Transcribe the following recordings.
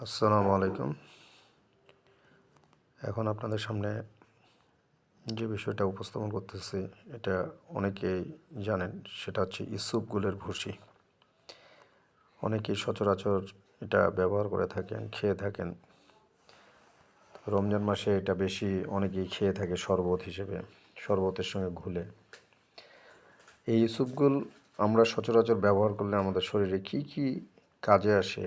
আসসালামু আলাইকুম। এখন আপনাদের সামনে যে বিষয়টা উপস্থাপন করতেছি এটা অনেকেই জানেন, সেটা হচ্ছে ইসুপগুলের ভুসি। অনেকেই সচরাচর এটা ব্যবহার করে থাকেন, খেয়ে থাকেন। রমজান মাসে এটা বেশি অনেকেই খেয়ে থাকে শরবত হিসেবে, শরবতের সঙ্গে ঘুলে। এই ইসুপগুল আমরা সচরাচর ব্যবহার করলে আমাদের শরীরে কি কি কাজে আসে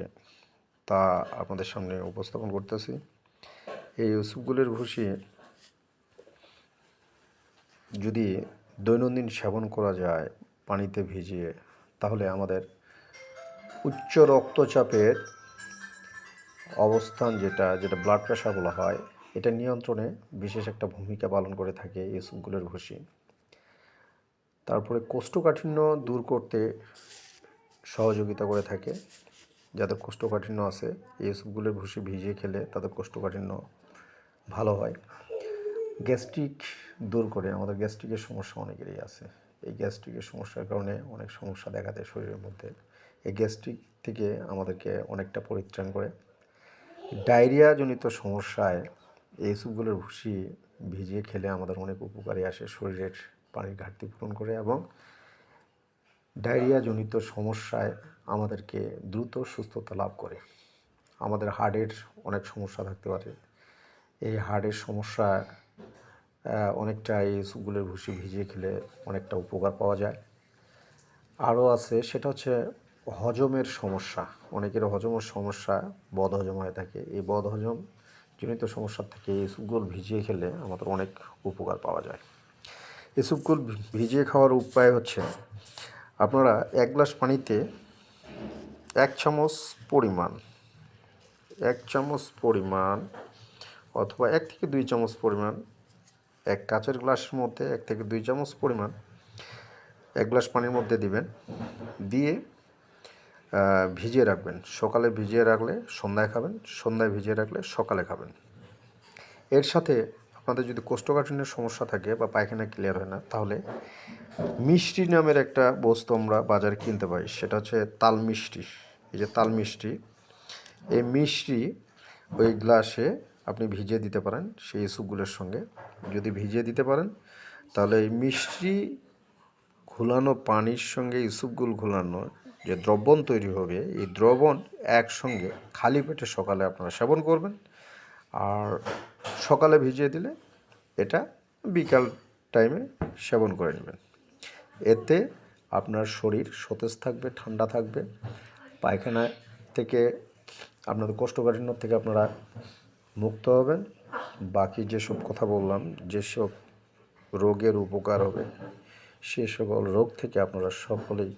তা আপনাদের সামনে উপস্থাপন করতেছি। এই ইসুপগুলের ভুসি যদি দৈনন্দিন সেবন করা যায় পানিতে ভিজিয়ে, তাহলে আমাদের উচ্চ রক্তচাপের অবস্থান যেটা ব্লাড প্রেশার বলা হয়, এটা নিয়ন্ত্রণে বিশেষ একটা ভূমিকা পালন করে থাকে এই স্যুপগুলের ভুসি। তারপরে কোষ্ঠকাঠিন্য দূর করতে সহযোগিতা করে থাকে। যাদের কোষ্ঠকাঠিন্য আছে এই স্যুপগুলের ভুসি ভিজিয়ে খেলে তাদের কোষ্ঠকাঠিন্য ভালো হয়। গ্যাস্ট্রিক দূর করে, আমাদের গ্যাস্ট্রিকের সমস্যা অনেকেরই আছে। এই গ্যাস্ট্রিকের সমস্যার কারণে অনেক সমস্যা দেখা দেয় শরীরের মধ্যে। এই গ্যাস্ট্রিক থেকে আমাদেরকে অনেকটা পরিত্রাণ করে। ডায়রিয়াজনিত সমস্যায় এই স্যুপগুলোর ভুসি ভিজিয়ে খেলে আমাদের অনেক উপকারী আসে, শরীরের পানির ঘাটতি পূরণ করে এবং ডায়রিয়াজনিত সমস্যায় আমাদেরকে দ্রুত সুস্থতা লাভ করে। আমাদের হার্টের অনেক সমস্যা থাকতে পারে, এই হার্টের সমস্যা অনেকটা এই স্যুপগুলের ভুসি ভিজিয়ে খেলে অনেকটা উপকার পাওয়া যায়। আরও আছে, সেটা হচ্ছে হজমের সমস্যা। অনেকের হজমের সমস্যা, বদহজম হয়ে থাকে। এই বদহজম জনিত সমস্যা থেকে এই স্যুপগুলো ভিজিয়ে খেলে আমাদের অনেক উপকার পাওয়া যায়। এই স্যুপগুলো ভিজিয়ে খাওয়ার উপায় হচ্ছে, আপনারা 1 গ্লাস পানিতে 1 চামচ পরিমাণ, 1 চামচ পরিমাণ অথবা 1 থেকে 2 চামচ পরিমাণ, এক কাচের গ্লাসের মধ্যে 1 থেকে 2 চামচ পরিমাণ 1 গ্লাস পানির মধ্যে দিবেন, দিয়ে ভিজিয়ে রাখবেন। সকালে ভিজিয়ে রাখলে সন্ধ্যায় খাবেন, সন্ধ্যায় ভিজিয়ে রাখলে সকালে খাবেন। এর সাথে আপনাদের যদি কোষ্ঠকাঠিন্যের সমস্যা থাকে বা পায়খানা ক্লিয়ার হয় না, তাহলে মিষ্টি নামের একটা বস্তু আমরা বাজারে কিনতে পাই, সেটা হচ্ছে তাল মিষ্টি। এই যে তাল মিষ্টি, এই মিষ্টি ওই গ্লাসে আপনি ভিজিয়ে দিতে পারেন সেই স্যুপগুলোর সঙ্গে। যদি ভিজিয়ে দিতে পারেন তাহলে এই মিষ্টি ঘোলানো পানির সঙ্গে ইসুপগুল ঘোলানো যে দ্রবণ তৈরি হবে, এই দ্রবণ একসঙ্গে খালি পেটে সকালে আপনারা সেবন করবেন। আর সকালে ভিজিয়ে দিলে এটা বিকাল টাইমে সেবন করে নেবেন। এতে আপনার শরীর সতেজ থাকবে, ঠান্ডা থাকবে। পায়খানা থেকে, আপনাদের কোষ্ঠকাঠিন্য থেকে আপনারা মুক্ত হবেন। বাকি যেসব কথা বললাম, যেসব রোগের উপকার হবে, সে সকল রোগ থেকে আপনারা সকলেই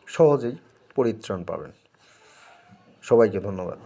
সহজেই পরিত্রাণ পাবেন। সবাইকে ধন্যবাদ।